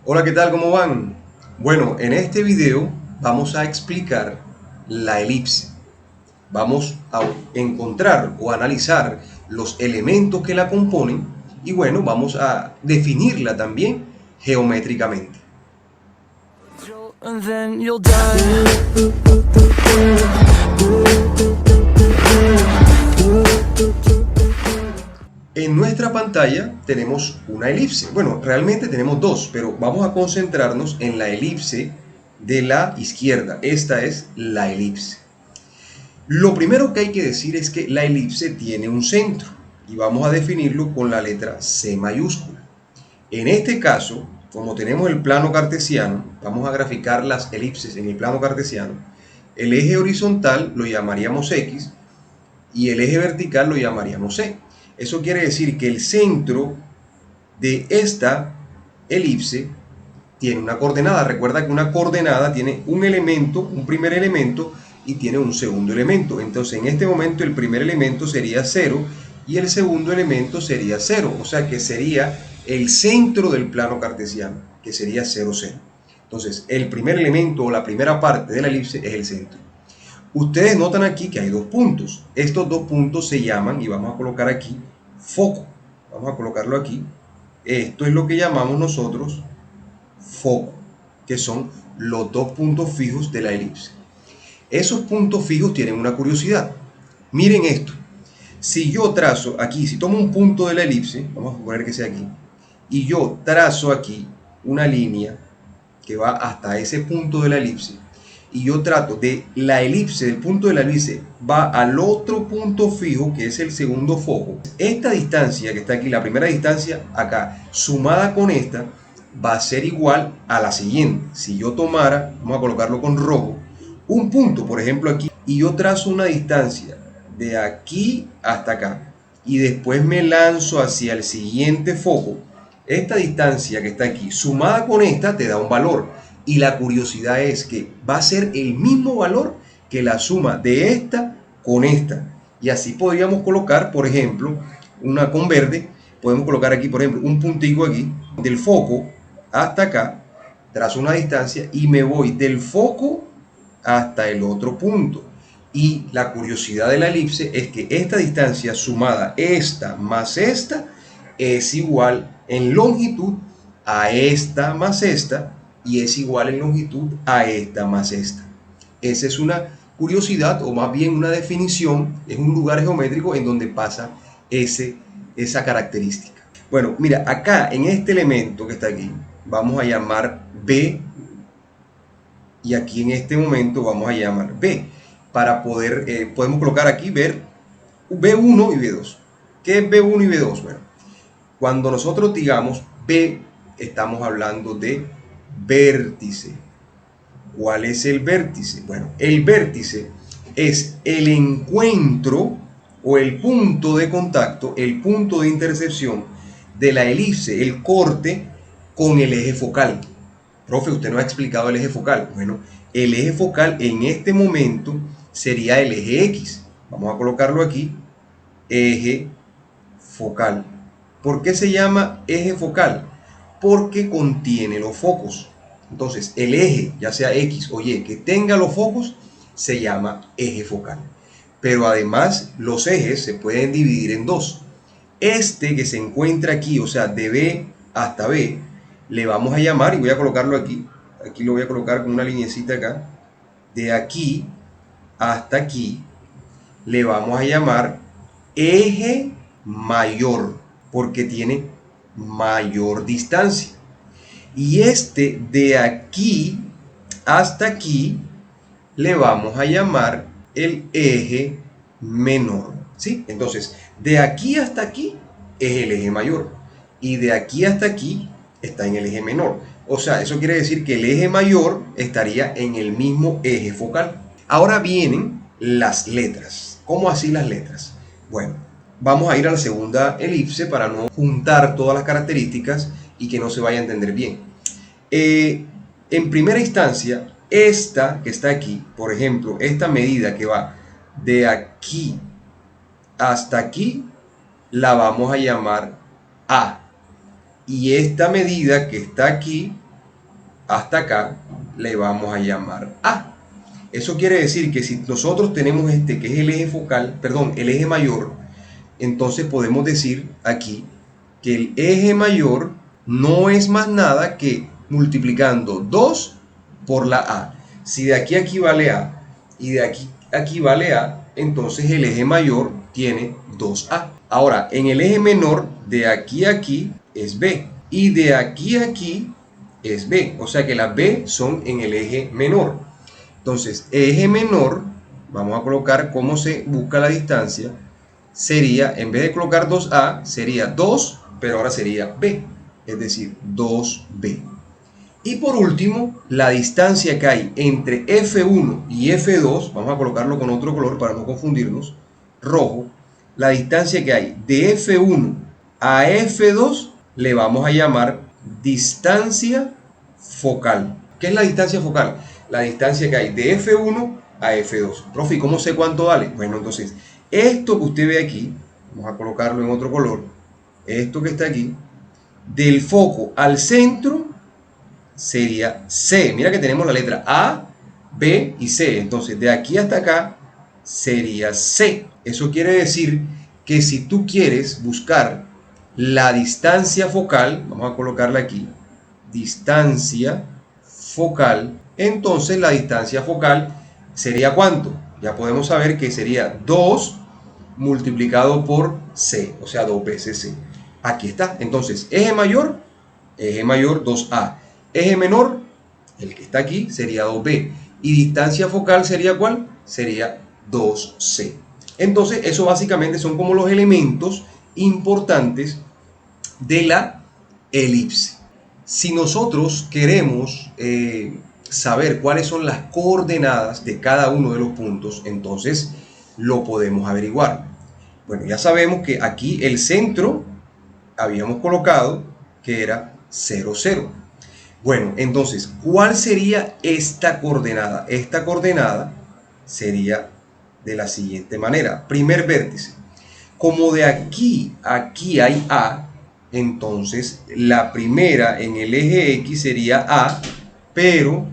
Hola, ¿qué tal? ¿Cómo van? Bueno, en este video vamos a explicar la elipse. Vamos a encontrar o analizar los elementos que la componen y bueno, vamos a definirla también geométricamente. And then you'll die. En nuestra pantalla tenemos una elipse. Bueno, realmente tenemos dos, pero vamos a concentrarnos en la elipse de la izquierda. Esta es la elipse. Lo primero que hay que decir es que la elipse tiene un centro y vamos a definirlo con la letra C mayúscula. En este caso, como tenemos el plano cartesiano, vamos a graficar las elipses en el plano cartesiano. El eje horizontal lo llamaríamos X y el eje vertical lo llamaríamos C. Eso quiere decir que el centro de esta elipse tiene una coordenada. Recuerda que una coordenada tiene un elemento, un primer elemento, y tiene un segundo elemento. Entonces, en este momento el primer elemento sería 0 y el segundo elemento sería 0. O sea que sería el centro del plano cartesiano, que sería 0, 0. Entonces, el primer elemento o la primera parte de la elipse es el centro. Ustedes notan aquí que hay dos puntos. Estos dos puntos se llaman, y vamos a colocar aquí, foco. Vamos a colocarlo aquí. Esto es lo que llamamos nosotros foco, que son los dos puntos fijos de la elipse. Esos puntos fijos tienen una curiosidad. Miren esto. Si yo trazo aquí, si tomo un punto de la elipse, vamos a poner que sea aquí, y yo trazo aquí una línea que va hasta ese punto de la elipse, y yo trato de la elipse, del punto de la elipse, va al otro punto fijo, que es el segundo foco. Esta distancia que está aquí, la primera distancia acá, sumada con esta, va a ser igual a la siguiente. Si yo tomara, vamos a colocarlo con rojo, un punto, por ejemplo aquí, y yo trazo una distancia de aquí hasta acá, y después me lanzo hacia el siguiente foco, esta distancia que está aquí, sumada con esta, te da un valor. Y la curiosidad es que va a ser el mismo valor que la suma de esta con esta. Y así podríamos colocar, por ejemplo, una con verde. Podemos colocar aquí, por ejemplo, un puntico aquí, del foco hasta acá, trazo una distancia y me voy del foco hasta el otro punto. Y la curiosidad de la elipse es que esta distancia sumada, esta más esta, es igual en longitud a esta más esta y es igual en longitud a esta más esta. Esa es una curiosidad o más bien una definición, es un lugar geométrico en donde pasa esa característica. Bueno, mira, acá en este elemento que está aquí, vamos a llamar B y aquí en este momento vamos a llamar B. Para poder, podemos colocar aquí ver B1 y B2. ¿Qué es B1 y B2? Bueno, cuando nosotros digamos B, estamos hablando de vértice. ¿Cuál es el vértice? Bueno, el vértice es el encuentro o el punto de contacto, el punto de intersección de la elipse, el corte con el eje focal. Profe, usted no ha explicado el eje focal. Bueno, el eje focal en este momento sería el eje X. Vamos a colocarlo aquí, eje focal. ¿Por qué se llama eje focal? Porque contiene los focos. Entonces, el eje, ya sea X o Y, que tenga los focos, se llama eje focal. Pero además, los ejes se pueden dividir en dos. Este que se encuentra aquí, o sea, de B hasta B, le vamos a llamar, y voy a colocarlo aquí, aquí lo voy a colocar con una linecita acá, de aquí hasta aquí, le vamos a llamar eje mayor, porque tiene mayor distancia. Y este de aquí hasta aquí le vamos a llamar el eje menor. ¿Sí? Entonces, de aquí hasta aquí es el eje mayor. Y de aquí hasta aquí está en el eje menor. O sea, eso quiere decir que el eje mayor estaría en el mismo eje focal. Ahora vienen las letras. ¿Cómo así las letras? Bueno, vamos a ir a la segunda elipse para no juntar todas las características y que no se vaya a entender bien. En primera instancia, esta que está aquí, por ejemplo, esta medida que va de aquí hasta aquí, la vamos a llamar A. Y esta medida que está aquí, hasta acá le vamos a llamar A. Eso quiere decir que si nosotros tenemos este, que es el eje focal, perdón, el eje mayor, entonces podemos decir aquí que el eje mayor no es más nada que multiplicando 2 por la A. Si de aquí a aquí vale A y de aquí a aquí vale A, entonces el eje mayor tiene 2A. Ahora, en el eje menor, de aquí a aquí es B y de aquí a aquí es B. O sea que las B son en el eje menor. Entonces, eje menor, vamos a colocar cómo se busca la distancia. Sería, en vez de colocar 2A, sería 2, pero ahora sería B, es decir, 2B. Y por último, la distancia que hay entre F1 y F2, vamos a colocarlo con otro color para no confundirnos, rojo, la distancia que hay de F1 a F2 le vamos a llamar distancia focal. ¿Qué es la distancia focal? La distancia que hay de F1 a F2. Profe, ¿y cómo sé cuánto vale? Bueno, entonces, esto que usted ve aquí, vamos a colocarlo en otro color, esto que está aquí, del foco al centro sería C. Mira que tenemos la letra A, B y C. Entonces, de aquí hasta acá sería C. Eso quiere decir que si tú quieres buscar la distancia focal, vamos a colocarla aquí, distancia focal, entonces la distancia focal sería ¿cuánto? Ya podemos saber que sería 2 multiplicado por C, o sea, 2 veces C. Aquí está. Entonces, eje mayor 2A. Eje menor, el que está aquí, sería 2B. Y distancia focal sería ¿cuál? Sería 2C. Entonces, eso básicamente son como los elementos importantes de la elipse. Si nosotros queremos saber cuáles son las coordenadas de cada uno de los puntos, entonces lo podemos averiguar. Bueno, ya sabemos que aquí el centro habíamos colocado que era 0, 0. Bueno, entonces, ¿cuál sería esta coordenada? Esta coordenada sería de la siguiente manera. Primer vértice. Como de aquí a aquí hay A, entonces la primera en el eje X sería A, pero,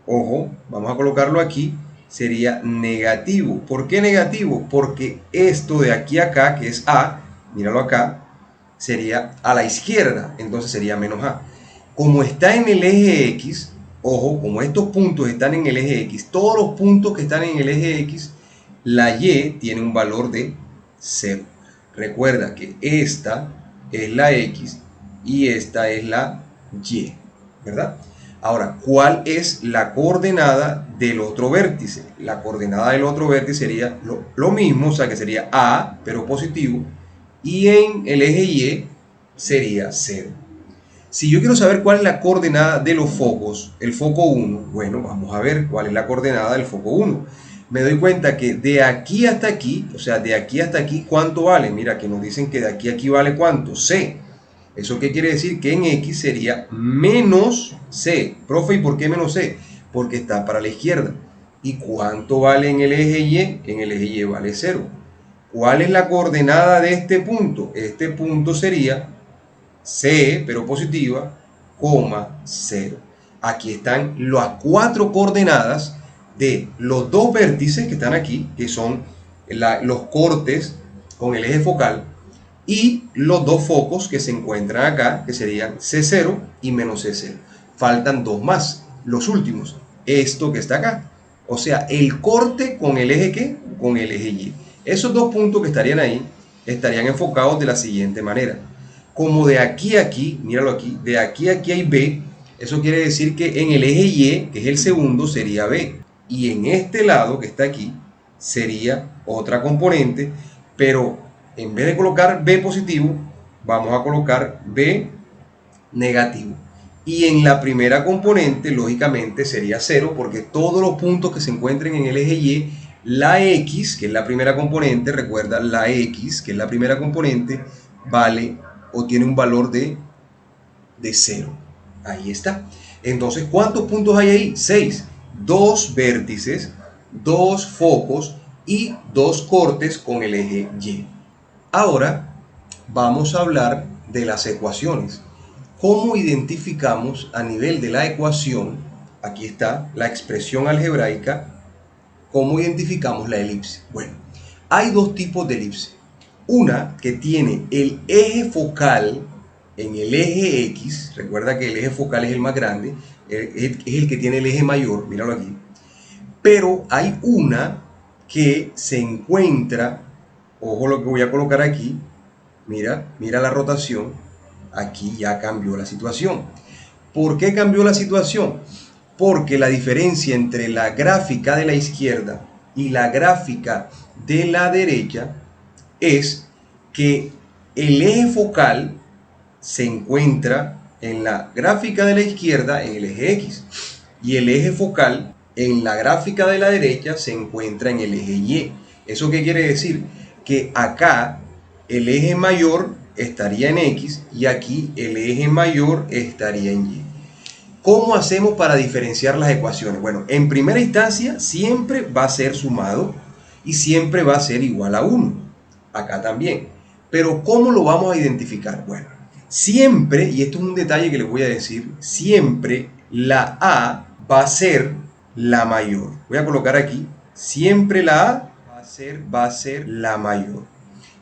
ojo, vamos a colocarlo aquí, sería negativo. ¿Por qué negativo? Porque esto de aquí a acá, que es A, míralo acá, sería a la izquierda, entonces sería menos A. Como está en el eje X, ojo, como estos puntos están en el eje X, todos los puntos que están en el eje X, la Y tiene un valor de 0. Recuerda que esta es la X y esta es la Y, ¿verdad? Ahora, ¿cuál es la coordenada del otro vértice? La coordenada del otro vértice sería lo mismo, o sea que sería A, pero positivo, y en el eje Y sería 0. Si yo quiero saber cuál es la coordenada de los focos, el foco 1, bueno, vamos a ver cuál es la coordenada del foco 1. Me doy cuenta que de aquí hasta aquí, o sea, de aquí hasta aquí, ¿cuánto vale? Mira, que nos dicen que de aquí a aquí vale ¿cuánto? C. ¿Eso qué quiere decir? Que en X sería menos C. Profe, ¿y por qué menos C? Porque está para la izquierda. ¿Y cuánto vale en el eje Y? En el eje Y vale 0. ¿Cuál es la coordenada de este punto? Este punto sería C, pero positiva, coma 0. Aquí están las 4 coordenadas de los dos vértices que están aquí, que son los cortes con el eje focal, y los dos focos que se encuentran acá, que serían C0 y menos C0. Faltan dos más, los últimos, esto que está acá. O sea, el corte con el eje ¿qué? Con el eje Y. Esos dos puntos que estarían ahí, estarían enfocados de la siguiente manera. Como de aquí a aquí, míralo aquí, de aquí a aquí hay B, eso quiere decir que en el eje Y, que es el segundo, sería B. Y en este lado que está aquí, sería otra componente, pero en vez de colocar B positivo, vamos a colocar B negativo. Y en la primera componente, lógicamente, sería 0, porque todos los puntos que se encuentren en el eje Y, la X, que es la primera componente, recuerda, la X, que es la primera componente, vale o tiene un valor de 0. Ahí está. Entonces, ¿cuántos puntos hay ahí? 6. 2 vértices, 2 focos y 2 cortes con el eje Y. Ahora vamos a hablar de las ecuaciones. ¿Cómo identificamos a nivel de la ecuación? Aquí está la expresión algebraica. ¿Cómo identificamos la elipse? Bueno, hay dos tipos de elipse. Una que tiene el eje focal en el eje X. Recuerda que el eje focal es el más grande, es el que tiene el eje mayor, míralo aquí. Pero hay una que se encuentra, ojo lo que voy a colocar aquí, mira la rotación, aquí ya cambió la situación. ¿Por qué cambió la situación? Porque la diferencia entre la gráfica de la izquierda y la gráfica de la derecha es que el eje focal se encuentra en la gráfica de la izquierda en el eje X y el eje focal en la gráfica de la derecha se encuentra en el eje Y. ¿Eso qué quiere decir? Que acá el eje mayor estaría en X y aquí el eje mayor estaría en Y. ¿Cómo hacemos para diferenciar las ecuaciones? Bueno, en primera instancia siempre va a ser sumado y siempre va a ser igual a 1. Acá también. Pero ¿cómo lo vamos a identificar? Bueno, siempre, y esto es un detalle que les voy a decir, siempre la A va a ser la mayor. Voy a colocar aquí, siempre la A va a ser la mayor.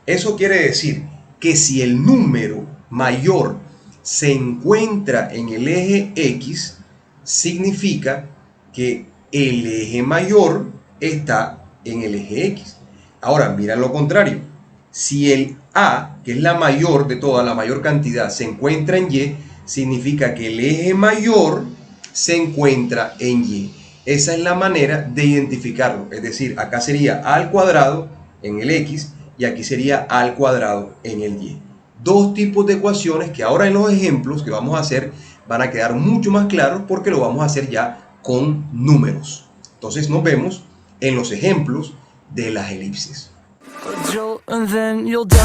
Eso quiere decir que si el número mayor se encuentra en el eje X, significa que el eje mayor está en el eje X. Ahora, mira lo contrario. Si el A, que es la mayor de toda, la mayor cantidad, se encuentra en Y, significa que el eje mayor se encuentra en Y. Esa es la manera de identificarlo. Es decir, acá sería A al cuadrado en el X y aquí sería A al cuadrado en el Y. Dos tipos de ecuaciones que ahora en los ejemplos que vamos a hacer van a quedar mucho más claros porque lo vamos a hacer ya con números. Entonces nos vemos en los ejemplos de las elipses. A jolt and then you'll die.